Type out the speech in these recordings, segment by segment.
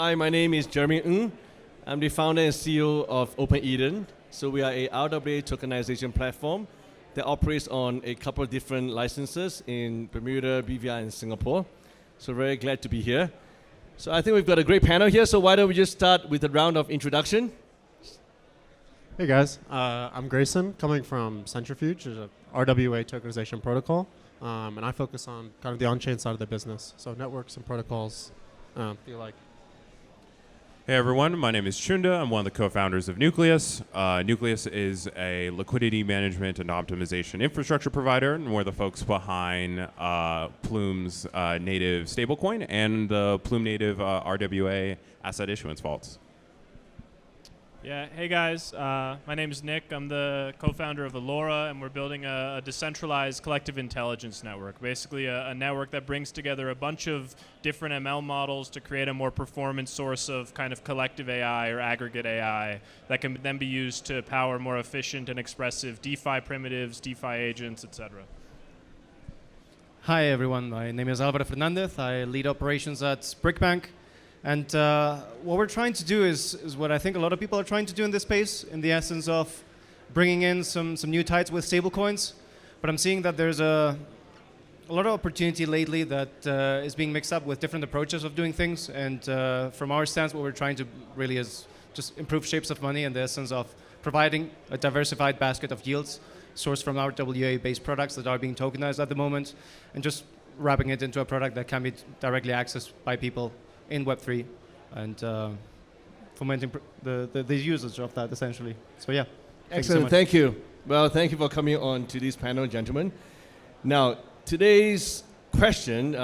Hi, my name is Jeremy Ng. I'm the founder and CEO of OpenEden. So we are a RWA tokenization platform that operates on a couple of different licenses in Bermuda, BVI, and Singapore. So very glad to be here. So I think we've got a great panel here. So why don't we just start with a round of introduction? Hey guys, I'm Grayson, coming from Centrifuge, which is a RWA tokenization protocol, and I focus on kind of the on-chain side of the business, so networks and protocols. Feel like. Hey everyone, my name is Chunda. I'm one of the co-founders of Nucleus. Nucleus is a liquidity management and optimization infrastructure provider, and we're the folks behind Plume's native stablecoin and the Plume native RWA asset issuance vaults. Yeah, hey guys, my name is Nick. I'm the co-founder of Allora, and we're building a decentralized collective intelligence network, basically a network that brings together a bunch of different ML models to create a more performance source of kind of collective AI or aggregate AI that can then be used to power more efficient and expressive DeFi primitives, DeFi agents, etc. Hi everyone, my name is Allora Fernandez. I lead operations at Brickbank. And what we're trying to do is what I think a lot of people are trying to do in this space, in the essence of bringing in some new tides with stablecoins. But I'm seeing that there's a lot of opportunity lately that is being mixed up with different approaches of doing things. And from our stance, what we're trying to really is just improve shapes of money in the essence of providing a diversified basket of yields sourced from RWA-based products that are being tokenized at the moment, and just wrapping it into a product that can be directly accessed by people in Web3 and fomenting the usage of that essentially. So yeah. Excellent, thank you. Well, thank you for coming on to this panel, gentlemen. Now, today's question,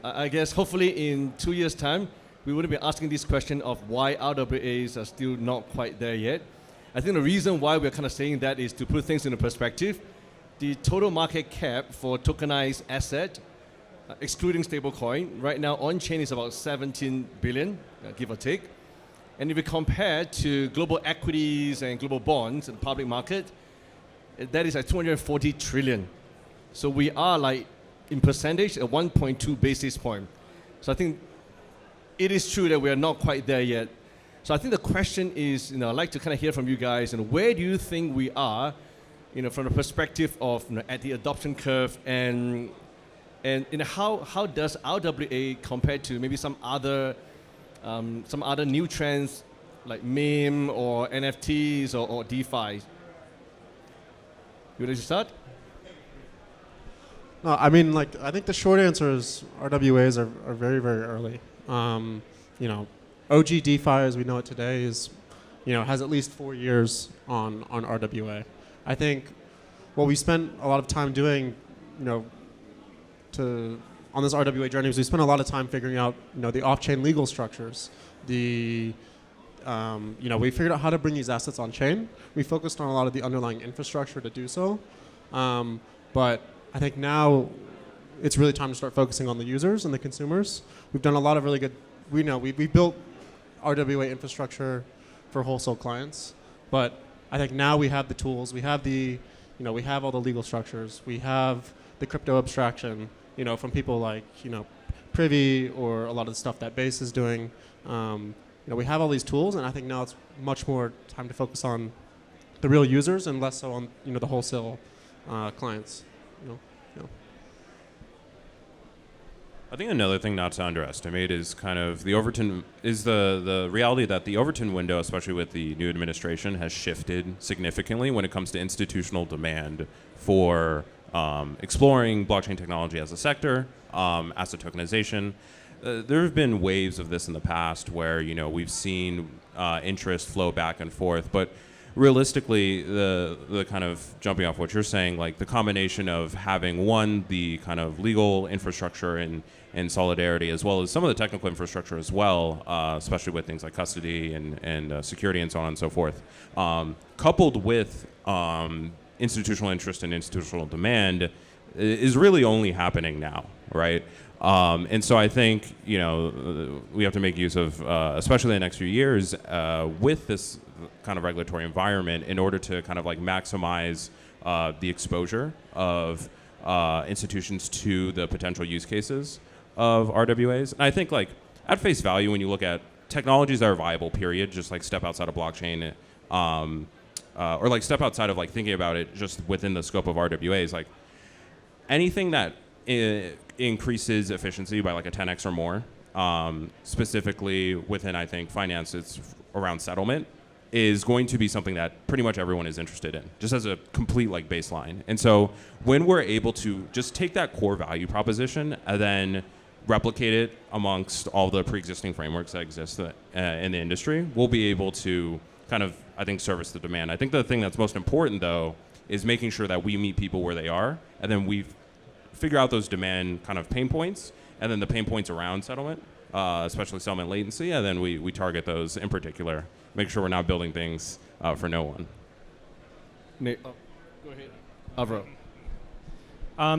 I guess hopefully in 2 years' time, we would be asking this question of why RWAs are still not quite there yet. I think the reason why we're kind of saying that is to put things into perspective. The total market cap for tokenized asset, excluding stablecoin, right now on-chain is about 17 billion, give or take. And if we compare to global equities and global bonds in the public market, that is like 240 trillion. So we are like, in percentage, at 1.2 basis point. So I think it is true that we are not quite there yet. So I think the question is, I'd like to kind of hear from you guys, where do you think we are, from the perspective of at the adoption curve, and how does RWA compare to maybe some other new trends like meme or NFTs or DeFi? You ready to start? No, I mean, I think the short answer is RWAs are very, very early. OG DeFi as we know it today is, has at least 4 years on RWA. I think what we spent a lot of time doing, on this RWA journey is we spent a lot of time figuring out, the off-chain legal structures. We figured out how to bring these assets on-chain. We focused on a lot of the underlying infrastructure to do so. But I think now it's really time to start focusing on the users and the consumers. We've done a lot of really good, we built RWA infrastructure for wholesale clients, but I think now we have the tools, we have we have all the legal structures, we have the crypto abstraction, from people like, Privy or a lot of the stuff that Base is doing. We have all these tools, and I think now it's much more time to focus on the real users and less so on, the wholesale clients. I think another thing not to underestimate is kind of the reality that the Overton window, especially with the new administration, has shifted significantly when it comes to institutional demand for exploring blockchain technology as a sector, asset tokenization. There have been waves of this in the past where we've seen interest flow back and forth, but realistically, the kind of jumping off what you're saying, like the combination of having the kind of legal infrastructure and solidarity, as well as some of the technical infrastructure as well, especially with things like custody and security and so on and so forth, coupled with institutional interest and institutional demand, is really only happening now, right? And so I think we have to make use of, especially the next few years, with this kind of regulatory environment, in order to kind of maximize the exposure of institutions to the potential use cases of RWAs. And I think at face value, when you look at technologies that are viable, period, just like step outside of blockchain, or like step outside of like thinking about it just within the scope of RWAs, like anything that increases efficiency by like a 10x or more, specifically within, I think, finance, it's around settlement, is going to be something that pretty much everyone is interested in, just as a complete like baseline. And so when we're able to just take that core value proposition and then replicate it amongst all the pre-existing frameworks that exist in the industry, we'll be able to kind of, I think, service the demand. I think the thing that's most important, though, is making sure that we meet people where they are, and then we figure out those demand kind of pain points, and then the pain points around settlement, especially settlement latency, and then we target those in particular. Make sure we're not building things for no one. Nick, go ahead. Alvaro.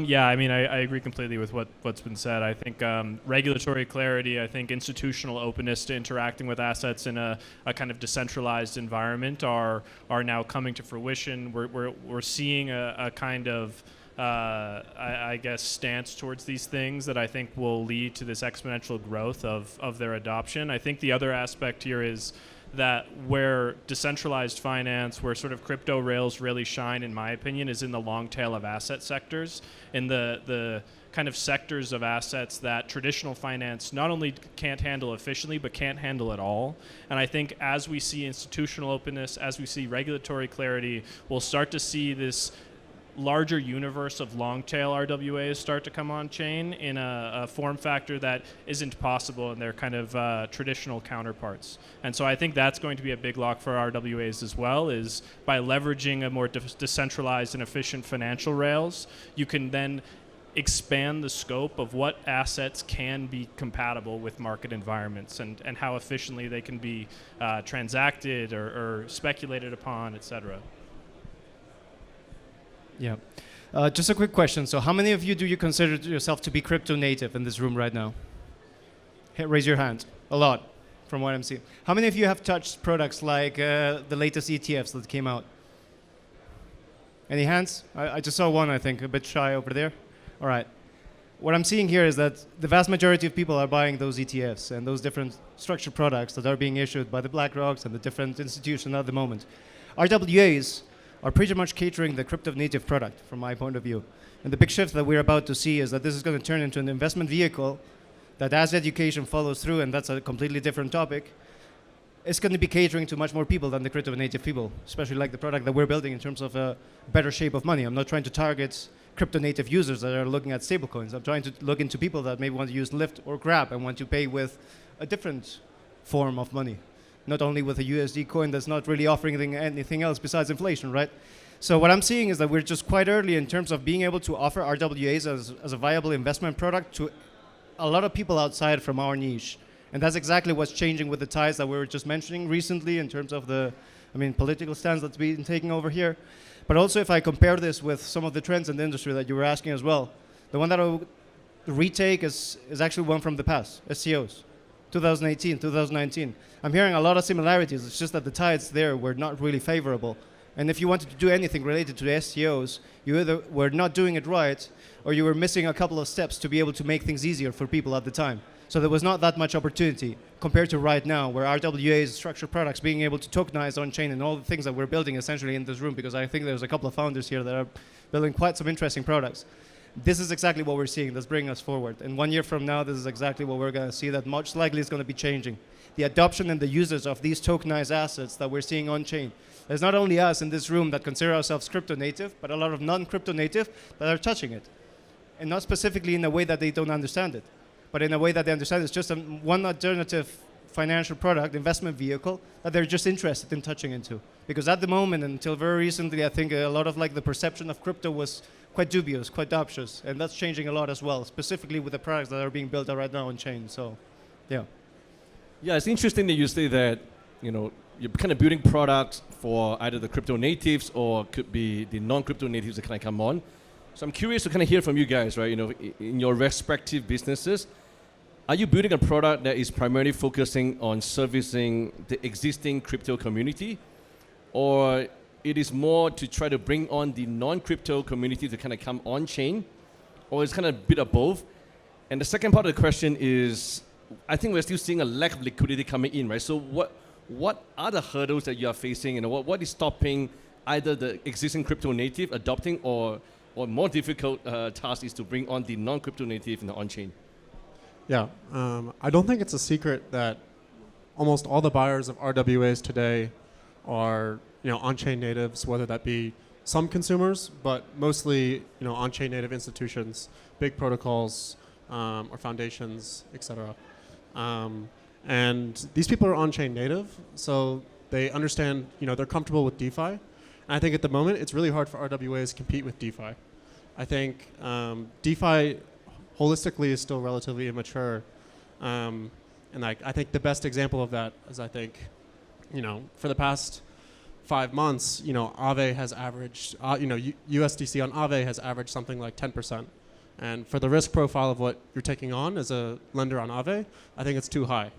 Yeah, I mean, I agree completely with what's been said. I think regulatory clarity, I think institutional openness to interacting with assets in a kind of decentralized environment are now coming to fruition. We're seeing a kind of I guess stance towards these things that I think will lead to this exponential growth of their adoption. I think the other aspect here is that where decentralized finance, where sort of crypto rails really shine, in my opinion, is in the long tail of asset sectors, in the kind of sectors of assets that traditional finance not only can't handle efficiently, but can't handle at all. And I think as we see institutional openness, as we see regulatory clarity, we'll start to see this larger universe of long-tail RWAs start to come on chain in a form factor that isn't possible in their kind of traditional counterparts. And so I think that's going to be a big lock for RWAs as well, is by leveraging a more decentralized and efficient financial rails, you can then expand the scope of what assets can be compatible with market environments and how efficiently they can be transacted or speculated upon, et cetera. Yeah. Just a quick question. So how many of you do you consider yourself to be crypto native in this room right now? Raise your hand. A lot, from what I'm seeing. How many of you have touched products like the latest ETFs that came out? Any hands? I just saw one, I think, a bit shy over there. All right. What I'm seeing here is that the vast majority of people are buying those ETFs and those different structured products that are being issued by the BlackRocks and the different institutions at the moment. RWAs are pretty much catering the crypto native product from my point of view. And the big shift that we're about to see is that this is going to turn into an investment vehicle that, as education follows through, and that's a completely different topic, it's going to be catering to much more people than the crypto native people, especially like the product that we're building in terms of a better shape of money. I'm not trying to target crypto native users that are looking at stablecoins. I'm trying to look into people that maybe want to use Lyft or Grab and want to pay with a different form of money. Not only with a USD coin that's not really offering anything else besides inflation, right? So what I'm seeing is that we're just quite early in terms of being able to offer RWAs as a viable investment product to a lot of people outside from our niche. And that's exactly what's changing with the ties that we were just mentioning recently in terms of the, political stance that's been taking over here. But also if I compare this with some of the trends in the industry that you were asking as well, the one that I will retake is actually one from the past, SCOs. 2018, 2019. I'm hearing a lot of similarities. It's just that the tides there were not really favorable. And if you wanted to do anything related to the SCOs, you either were not doing it right, or you were missing a couple of steps to be able to make things easier for people at the time. So there was not that much opportunity compared to right now, where RWAs, structured products, being able to tokenize on-chain, and all the things that we're building essentially in this room, because I think there's a couple of founders here that are building quite some interesting products. This is exactly what we're seeing that's bringing us forward. And 1 year from now, this is exactly what we're going to see that most likely is going to be changing. The adoption and the users of these tokenized assets that we're seeing on-chain. There's not only us in this room that consider ourselves crypto native, but a lot of non-crypto native that are touching it. And not specifically in a way that they don't understand it, but in a way that they understand it's just one alternative financial product, investment vehicle, that they're just interested in touching into. Because at the moment, until very recently, I think a lot of the perception of crypto was quite dubious, quite obtuse, and that's changing a lot as well, specifically with the products that are being built right now on chain. So, yeah. Yeah, it's interesting that you say that, you're kind of building products for either the crypto natives or could be the non-crypto natives that kind of come on. So I'm curious to kind of hear from you guys, right? In your respective businesses, are you building a product that is primarily focusing on servicing the existing crypto community, or it is more to try to bring on the non-crypto community to kind of come on chain, or it's kind of a bit of both? And the second part of the question is, I think we're still seeing a lack of liquidity coming in, right? So what are the hurdles that you are facing, and what is stopping either the existing crypto native adopting, or more difficult task is to bring on the non-crypto native in the on-chain? Yeah, I don't think it's a secret that almost all the buyers of RWAs today are on-chain natives, whether that be some consumers, but mostly on-chain native institutions, big protocols, or foundations, etc. And these people are on-chain native, so they understand, they're comfortable with DeFi. And I think at the moment it's really hard for RWAs to compete with DeFi. I think DeFi holistically is still relatively immature. And I think the best example of that is, I think, for the past 5 months, Aave has averaged, USDC on Aave has averaged something like 10%. And for the risk profile of what you're taking on as a lender on Aave, I think it's too high.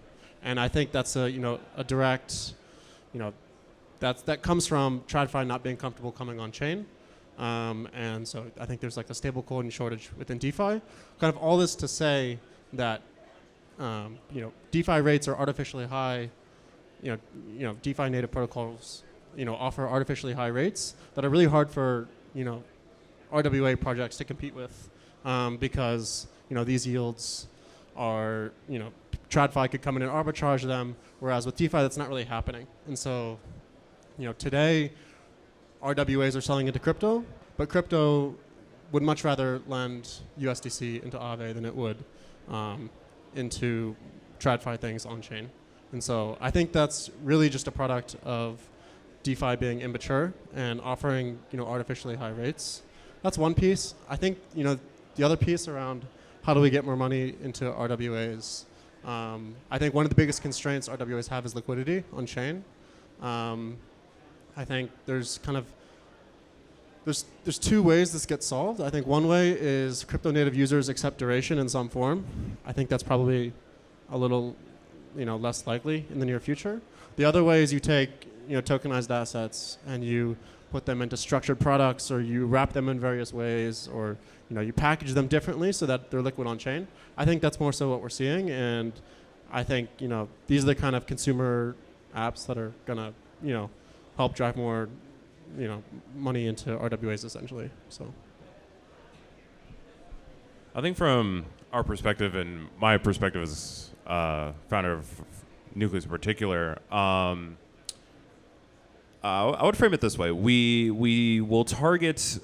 And I think that's a direct, that comes from TradFi not being comfortable coming on chain. And so I think there's like a stablecoin shortage within DeFi. Kind of all this to say that, DeFi rates are artificially high. DeFi native protocols, offer artificially high rates that are really hard for, RWA projects to compete with, because, these yields are, TradFi could come in and arbitrage them, whereas with DeFi that's not really happening. And so, today RWAs are selling into crypto, but crypto would much rather lend USDC into Aave than it would into TradFi things on chain. And so I think that's really just a product of DeFi being immature and offering, artificially high rates. That's one piece. I think, the other piece around how do we get more money into RWAs, I think one of the biggest constraints RWAs have is liquidity on chain. I think there's there's two ways this gets solved. I think one way is crypto native users accept duration in some form. I think that's probably a little less likely in the near future. The other way is you take tokenized assets and you put them into structured products, or you wrap them in various ways, or you package them differently so that they're liquid on chain. I think that's more so what we're seeing, and I think these are the kind of consumer apps that are gonna help drive more money into RWAs essentially. So I think from our perspective, and my perspective as founder of Nucleus in particular, I would frame it this way. We will target, so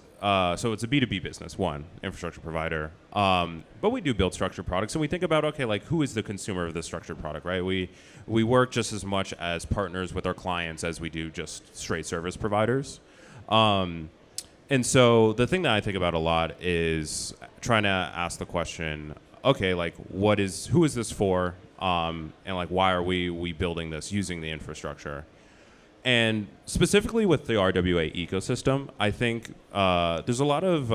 it's a B2B business, one, infrastructure provider, but we do build structured products, and we think about, okay, like who is the consumer of this structured product, right? We work just as much as partners with our clients as we do just straight service providers. And so the thing that I think about a lot is trying to ask the question, okay, like who is this for? And like, why are we building this using the infrastructure? And specifically with the RWA ecosystem, I think there's a lot of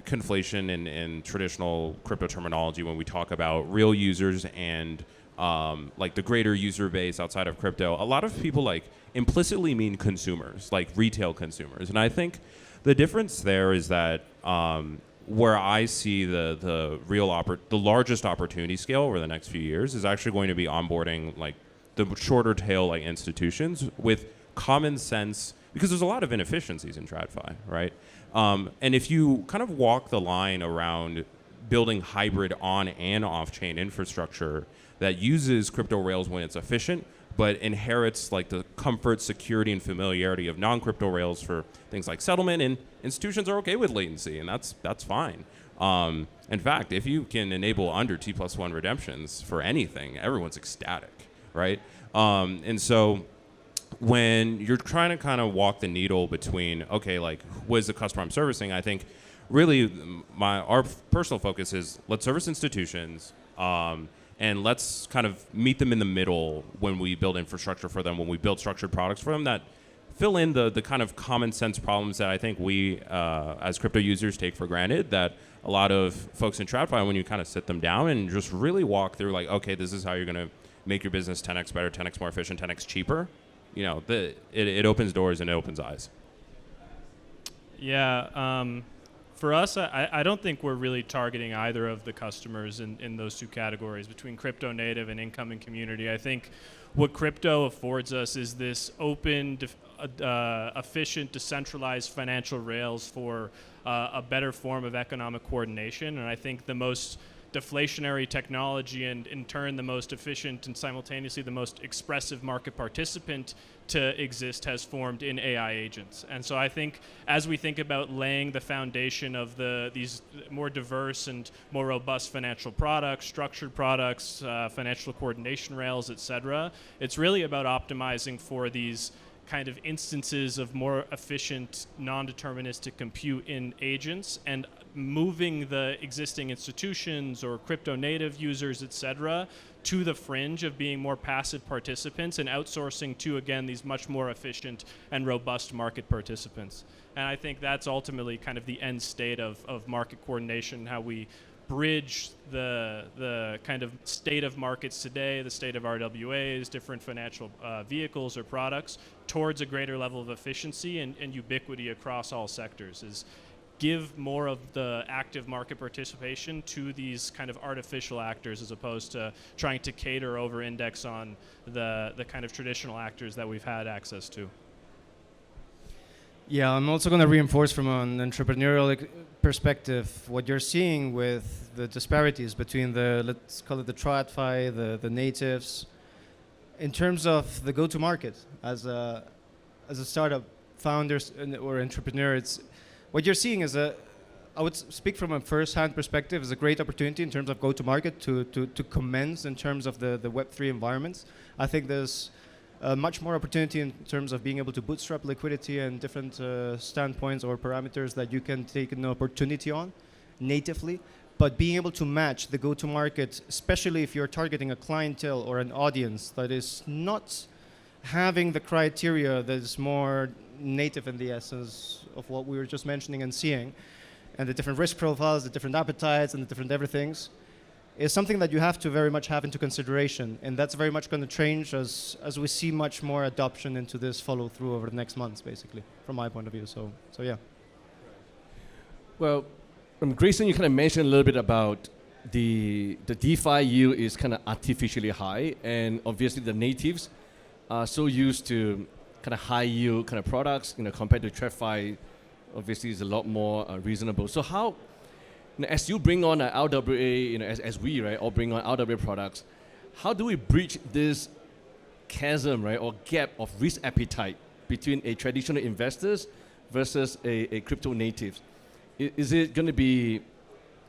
conflation in traditional crypto terminology when we talk about real users and like the greater user base outside of crypto. A lot of people like implicitly mean consumers, like retail consumers. And I think the difference there is that where I see the largest opportunity scale over the next few years is actually going to be onboarding like the shorter tail like institutions with common sense, because there's a lot of inefficiencies in TradFi, right? And if you kind of walk the line around building hybrid on and off-chain infrastructure that uses crypto rails when it's efficient, but inherits like the comfort, security, and familiarity of non-crypto rails for things like settlement, and institutions are okay with latency, and that's fine. In fact, if you can enable under T+1 redemptions for anything, everyone's ecstatic, right? And so when you're trying to kind of walk the needle between, okay, like what is the customer I'm servicing, I think really our personal focus is let's service institutions, and let's kind of meet them in the middle when we build infrastructure for them, when we build structured products for them that fill in the kind of common sense problems that I think we as crypto users take for granted, that a lot of folks in TradFi, when you kind of sit them down and just really walk through like, okay, this is how you're going to make your business 10x better, 10x more efficient, 10x cheaper, it opens doors and it opens eyes. Yeah. for us, I don't think we're really targeting either of the customers in those two categories between crypto native and incoming community. I think what crypto affords us is this open, efficient, decentralized financial rails for a better form of economic coordination. And I think the most deflationary technology and in turn the most efficient and simultaneously the most expressive market participant to exist has formed in AI agents. And so I think as we think about laying the foundation of these more diverse and more robust financial products, structured products, financial coordination rails, et cetera, it's really about optimizing for these kind of instances of more efficient, non-deterministic compute in agents and moving the existing institutions or crypto native users, et cetera, to the fringe of being more passive participants and outsourcing to, again, these much more efficient and robust market participants. And I think that's ultimately kind of the end state of market coordination, how we bridge the kind of state of markets today, the state of RWAs, different financial vehicles or products, towards a greater level of efficiency and ubiquity across all sectors, is give more of the active market participation to these kind of artificial actors as opposed to trying to cater over index on the kind of traditional actors that we've had access to. Yeah, I'm also going to reinforce from an entrepreneurial perspective what you're seeing with the disparities between let's call it the TradFi, the natives, in terms of the go-to-market. As a startup founder or entrepreneur, what you're seeing is I would speak from a first-hand perspective, is a great opportunity in terms of go-to-market to commence in terms of the Web3 environments. I think there's much more opportunity in terms of being able to bootstrap liquidity and different standpoints or parameters that you can take an opportunity on natively, but being able to match the go-to-market, especially if you're targeting a clientele or an audience that is not having the criteria that is more native in the essence of what we were just mentioning and seeing, and the different risk profiles, the different appetites, and the different everythings, is something that you have to very much have into consideration. And that's very much going to change as we see much more adoption into this follow through over the next months, basically, from my point of view. So yeah. Well, Grayson, you kind of mentioned a little bit about the DeFi yield is kind of artificially high, and obviously the natives are so used to kind of high yield kind of products, compared to TradFi, obviously is a lot more reasonable. So how, as you bring on an RWA, as we, right, all bring on RWA products, how do we bridge this chasm, right, or gap of risk appetite between a traditional investors versus a crypto natives? Is it going to be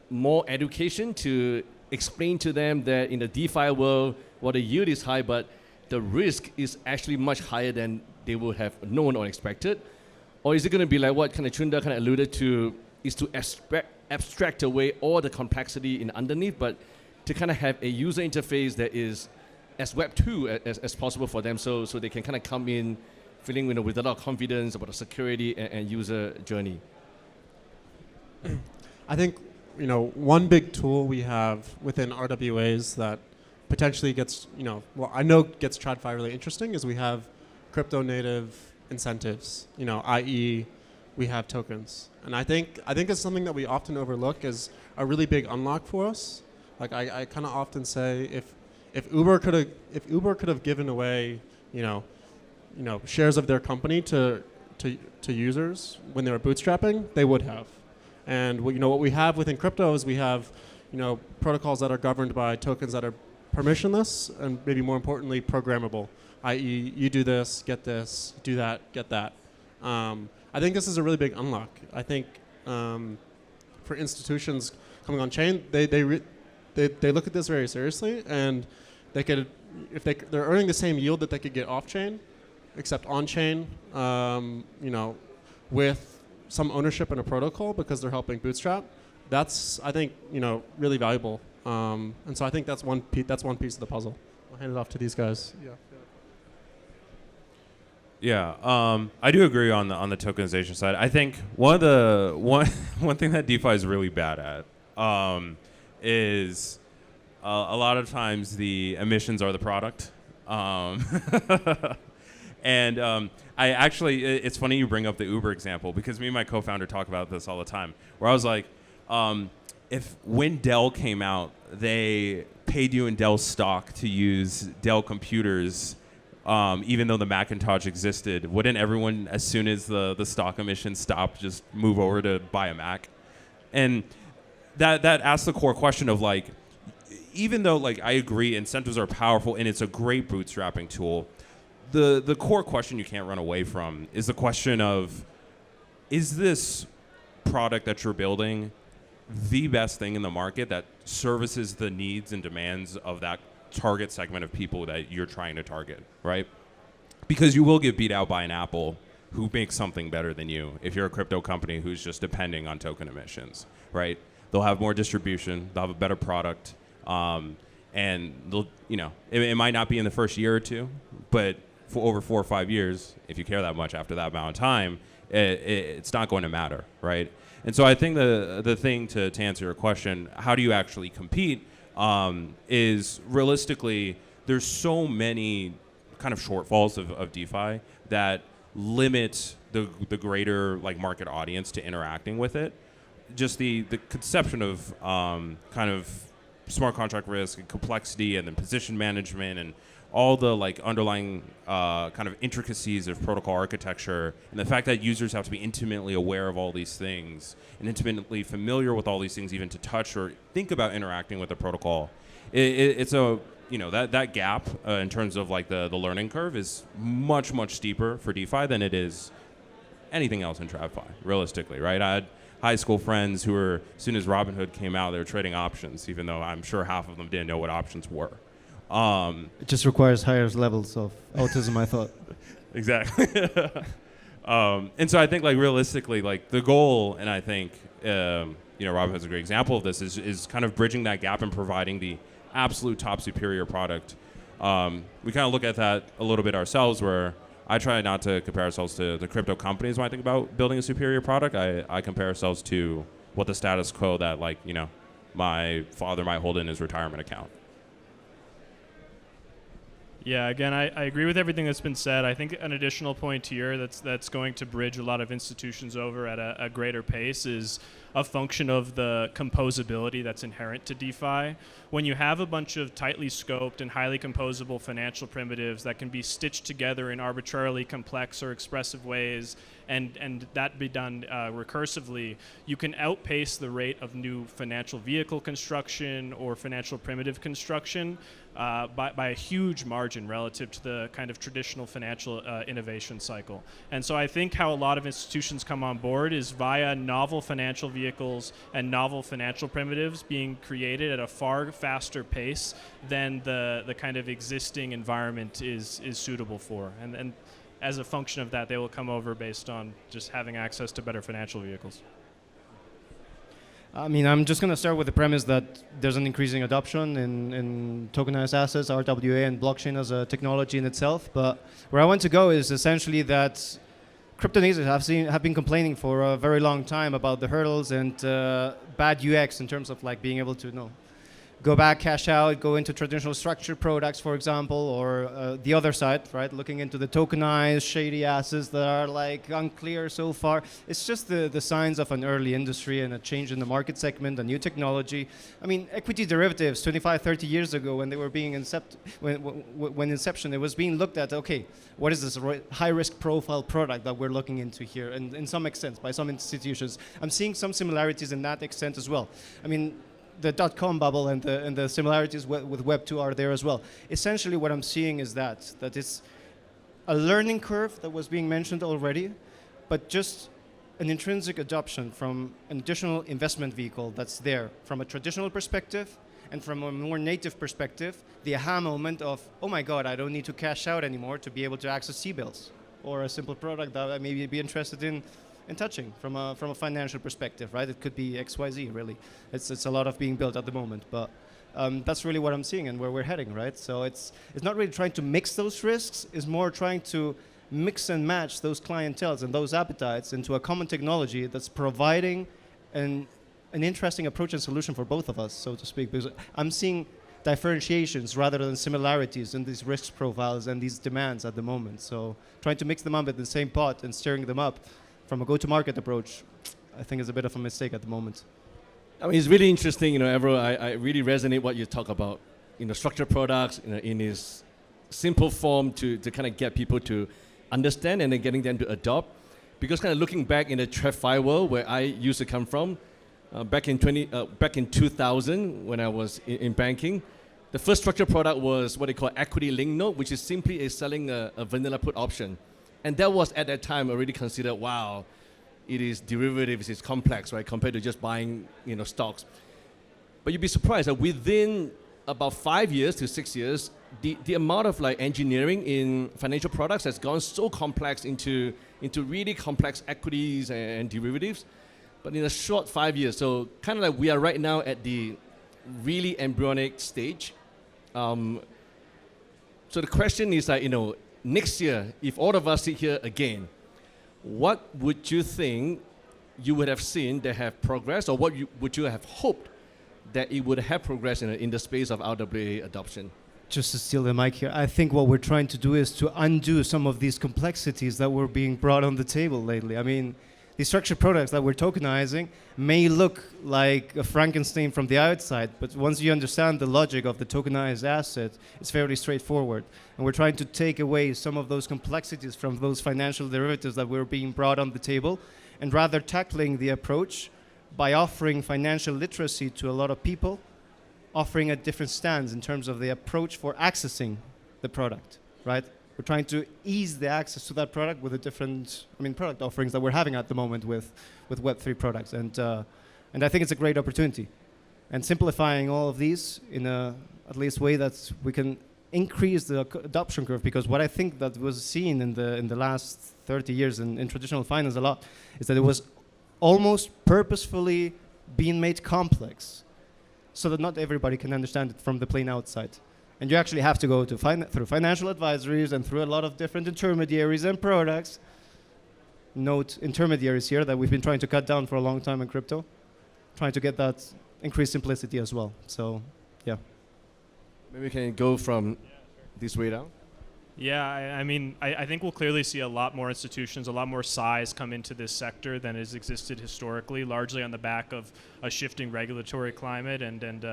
more education to explain to them that in the DeFi world, while the yield is high, but the risk is actually much higher than they would have known or expected? Or is it going to be like what kind of Chunda kind of alluded to, is to abstract away all the complexity in underneath, but to kind of have a user interface that is as Web 2 as possible for them, so they can kind of come in feeling with a lot of confidence about the security and user journey? I think one big tool we have within RWAs that potentially gets gets TradFi really interesting is we have crypto native incentives, i.e. we have tokens. And I think it's something that we often overlook as a really big unlock for us. Like I kind of often say if Uber could have given away, shares of their company to users when they were bootstrapping, they would have. And what we have within crypto is we have, protocols that are governed by tokens that are permissionless and maybe more importantly programmable, i.e. you do this, get this, do that, get that. I think this is a really big unlock. I think for institutions coming on chain, they look at this very seriously, and they could, if they're earning the same yield that they could get off chain, except on chain, with some ownership in a protocol because they're helping bootstrap. That's, I think, really valuable. And so I think that's one piece of the puzzle. I'll hand it off to these guys. Yeah, I do agree on the tokenization side. I think one thing that DeFi is really bad at is a lot of times the emissions are the product, And I actually, it's funny you bring up the Uber example, because me and my co-founder talk about this all the time, where I was like, if when Dell came out, they paid you in Dell stock to use Dell computers, even though the Macintosh existed, wouldn't everyone, as soon as the stock emission stopped, just move over to buy a Mac? And that asks the core question of like, even though like I agree incentives are powerful and it's a great bootstrapping tool, the core question you can't run away from is the question of, is this product that you're building the best thing in the market that services the needs and demands of that target segment of people that you're trying to target, right? Because you will get beat out by an Apple who makes something better than you if you're a crypto company who's just depending on token emissions, right? They'll have more distribution, they'll have a better product, and they'll, it might not be in the first year or two, but for over 4 or 5 years, if you care that much after that amount of time, it's not going to matter, right? And so I think the thing to answer your question, how do you actually compete, is realistically, there's so many kind of shortfalls of DeFi that limit the greater like market audience to interacting with it. Just the conception of kind of smart contract risk and complexity and then position management and all the like underlying kind of intricacies of protocol architecture, and the fact that users have to be intimately aware of all these things and intimately familiar with all these things even to touch or think about interacting with the protocol. It's a, that gap in terms of like the learning curve is much, much steeper for DeFi than it is anything else in TradFi, realistically, right? I had high school friends who were, as soon as Robinhood came out, they were trading options, even though I'm sure half of them didn't know what options were. It just requires higher levels of autism, I thought. Exactly. And so I think, like, realistically, like, the goal, and I think, Robinhood's a great example of this, is kind of bridging that gap and providing the absolute top superior product. We kind of look at that a little bit ourselves, where I try not to compare ourselves to the crypto companies when I think about building a superior product. I compare ourselves to what the status quo that, like, my father might hold in his retirement account. Yeah, again, I agree with everything that's been said. I think an additional point here that's going to bridge a lot of institutions over at a greater pace is a function of the composability that's inherent to DeFi. When you have a bunch of tightly scoped and highly composable financial primitives that can be stitched together in arbitrarily complex or expressive ways, and that be done recursively, you can outpace the rate of new financial vehicle construction or financial primitive construction by a huge margin relative to the kind of traditional financial innovation cycle. And so I think how a lot of institutions come on board is via novel financial vehicles and novel financial primitives being created at a far faster pace than the kind of existing environment is suitable for. And as a function of that, they will come over based on just having access to better financial vehicles. I mean, I'm just going to start with the premise that there's an increasing adoption in tokenized assets, RWA, and blockchain as a technology in itself. But where I want to go is essentially that crypto natives have been complaining for a very long time about the hurdles and bad UX in terms of like being able to go back, cash out, go into traditional structured products, for example, or the other side, right? Looking into the tokenized, shady assets that are like unclear so far. It's just the signs of an early industry and a change in the market segment, a new technology. I mean, equity derivatives 25, 30 years ago when they were being when inception, it was being looked at, okay, what is this high risk profile product that we're looking into here? And in some extent, by some institutions, I'm seeing some similarities in that extent as well. I mean, the .com bubble and the similarities with Web 2 are there as well. Essentially what I'm seeing is that it's a learning curve that was being mentioned already, but just an intrinsic adoption from an additional investment vehicle that's there from a traditional perspective and from a more native perspective, the aha moment of, oh my God, I don't need to cash out anymore to be able to access T-bills or a simple product that I maybe be interested in touching from a financial perspective, right? It could be XYZ, really. It's a lot of being built at the moment, but that's really what I'm seeing and where we're heading, right? So it's not really trying to mix those risks, it's more trying to mix and match those clienteles and those appetites into a common technology that's providing an interesting approach and solution for both of us, so to speak, because I'm seeing differentiations rather than similarities in these risk profiles and these demands at the moment. So trying to mix them up in the same pot and stirring them up from a go-to-market approach, I think is a bit of a mistake at the moment. I mean, it's really interesting, Evro. I really resonate what you talk about, structured products, in its simple form to kind of get people to understand and then getting them to adopt. Because kind of looking back in the TradFi world where I used to come from, back in 2000 when I was in banking, the first structured product was what they call equity linked note, which is simply selling a vanilla put option. And that was at that time already considered, wow, it is derivatives, it's complex, right, compared to just buying stocks. But you'd be surprised that within about 5 years to 6 years, the amount of engineering in financial products has gone so complex into really complex equities and derivatives. But in a short 5 years, so kind of like we are right now at the really embryonic stage. So the question is next year, if all of us sit here again, what would you think you would have seen that have progressed, or would you have hoped that it would have progressed in the space of RWA adoption? Just to steal the mic here, I think what we're trying to do is to undo some of these complexities that were being brought on the table lately. I mean, these structured products that we're tokenizing may look like a Frankenstein from the outside, but once you understand the logic of the tokenized asset, it's fairly straightforward. And we're trying to take away some of those complexities from those financial derivatives that were being brought on the table, and rather tackling the approach by offering financial literacy to a lot of people, offering a different stance in terms of the approach for accessing the product, right? We're trying to ease the access to that product with the different, product offerings that we're having at the moment with Web3 products. And I think it's a great opportunity. And simplifying all of these in at least way that we can increase the adoption curve, because what I think that was seen in the last 30 years in traditional finance a lot is that it was almost purposefully being made complex so that not everybody can understand it from the plain outside. And you actually have to go to through financial advisories and through a lot of different intermediaries and products. Note intermediaries here that we've been trying to cut down for a long time in crypto, trying to get that increased simplicity as well. So, yeah. Maybe we can go from this way down. Yeah, I think we'll clearly see a lot more institutions, a lot more size come into this sector than has existed historically, largely on the back of a shifting regulatory climate and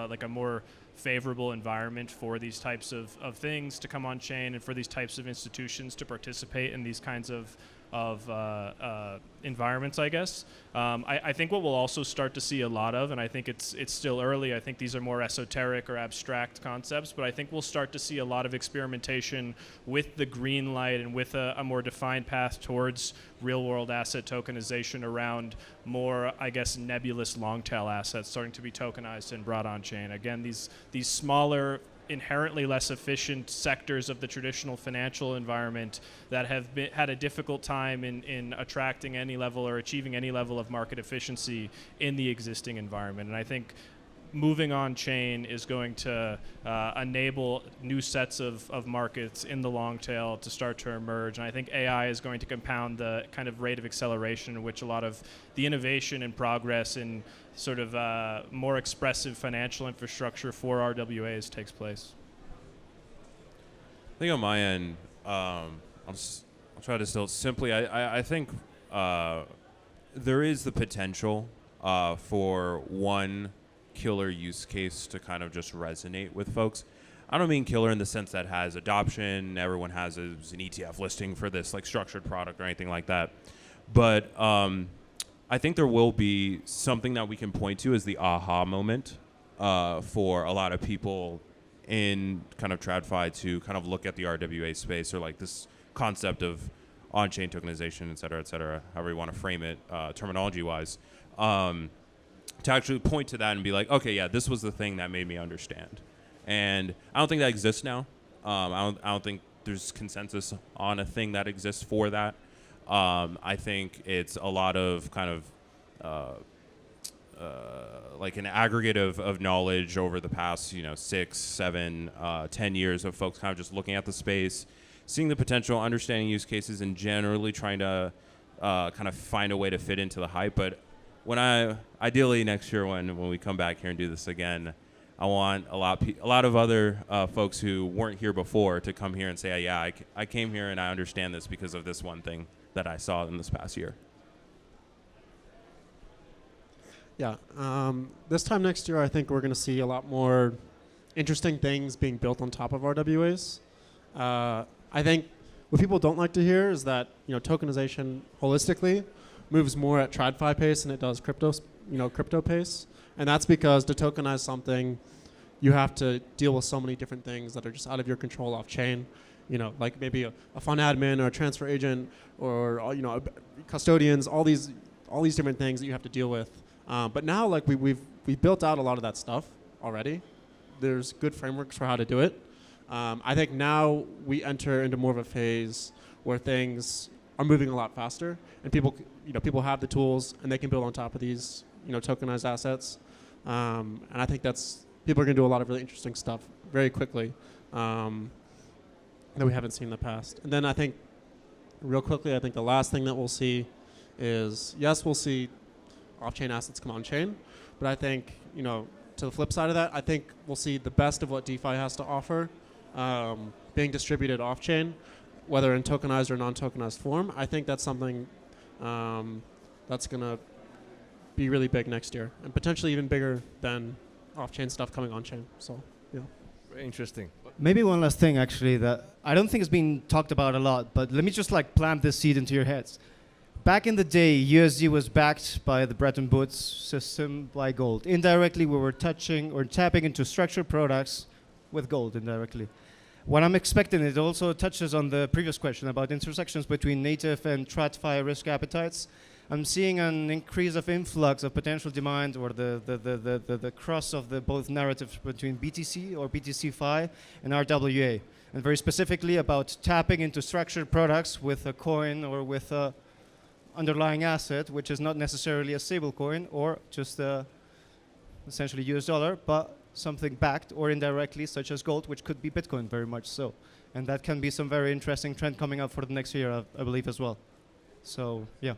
like a more favorable environment for these types of things to come on chain and for these types of institutions to participate in these kinds of environments, I guess. I think what we'll also start to see a lot of, and I think it's still early, I think these are more esoteric or abstract concepts, but I think we'll start to see a lot of experimentation with the green light and with a more defined path towards real-world asset tokenization around more, I guess, nebulous long-tail assets starting to be tokenized and brought on-chain. Again, these smaller, inherently less efficient sectors of the traditional financial environment that have had a difficult time in attracting any level or achieving any level of market efficiency in the existing environment. And I think moving on chain is going to enable new sets of markets in the long tail to start to emerge. And I think AI is going to compound the kind of rate of acceleration in which a lot of the innovation and progress in sort of more expressive financial infrastructure for RWAs takes place. I think on my end, I'll try to still simply, I think there is the potential for one killer use case to kind of just resonate with folks. I don't mean killer in the sense that has adoption, everyone has an ETF listing for this like structured product or anything like that. But I think there will be something that we can point to as the aha moment for a lot of people in kind of TradFi to kind of look at the RWA space, or like this concept of on-chain tokenization, et cetera, however you want to frame it terminology-wise. To actually point to that and be like, okay, yeah, this was the thing that made me understand. And I don't think that exists now. I don't think there's consensus on a thing that exists for that. I think it's a lot of kind of like an aggregate of knowledge over the past 6, 7, 10 years of folks kind of just looking at the space, seeing the potential, understanding use cases, and generally trying to kind of find a way to fit into the hype. But when ideally next year when we come back here and do this again, I want a lot of other folks who weren't here before to come here and say, yeah, I came here and I understand this because of this one thing that I saw in this past year. Yeah, this time next year, I think we're going to see a lot more interesting things being built on top of RWAs. I think what people don't like to hear is that tokenization holistically moves more at TradFi pace than it does crypto pace, and that's because to tokenize something, you have to deal with so many different things that are just out of your control off chain. Like maybe a fund admin or a transfer agent or custodians, all these different things that you have to deal with. But now, like we've built out a lot of that stuff already. There's good frameworks for how to do it. I think now we enter into more of a phase where things are moving a lot faster, and people have the tools and they can build on top of these tokenized assets. And I think people are going to do a lot of really interesting stuff very quickly that we haven't seen in the past. And then I think, real quickly, I think the last thing that we'll see is, yes, we'll see off-chain assets come on-chain, but I think, to the flip side of that, I think we'll see the best of what DeFi has to offer being distributed off-chain, whether in tokenized or non-tokenized form. I think that's something that's going to be really big next year, and potentially even bigger than off-chain stuff coming on-chain. So, yeah. Very interesting. Maybe one last thing, actually, that I don't think has been talked about a lot, but let me just plant this seed into your heads. Back in the day, USD was backed by the Bretton Woods system by gold. Indirectly, we were touching or tapping into structured products with gold indirectly. What I'm expecting, it also touches on the previous question about intersections between native and TradFi risk appetites. I'm seeing an increase of influx of potential demand, or the cross of the both narratives between BTC or BTC-Fi and RWA, and very specifically about tapping into structured products with a coin or with a underlying asset, which is not necessarily a stable coin or just essentially US dollar, but something backed or indirectly, such as gold, which could be Bitcoin very much so. And that can be some very interesting trend coming up for the next year, I believe, as well. So, yeah.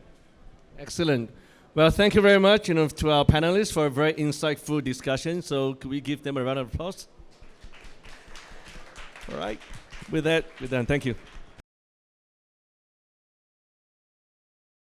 Excellent. Well, thank you very much, to our panelists for a very insightful discussion. So, could we give them a round of applause? All right. With that, we're done. Thank you.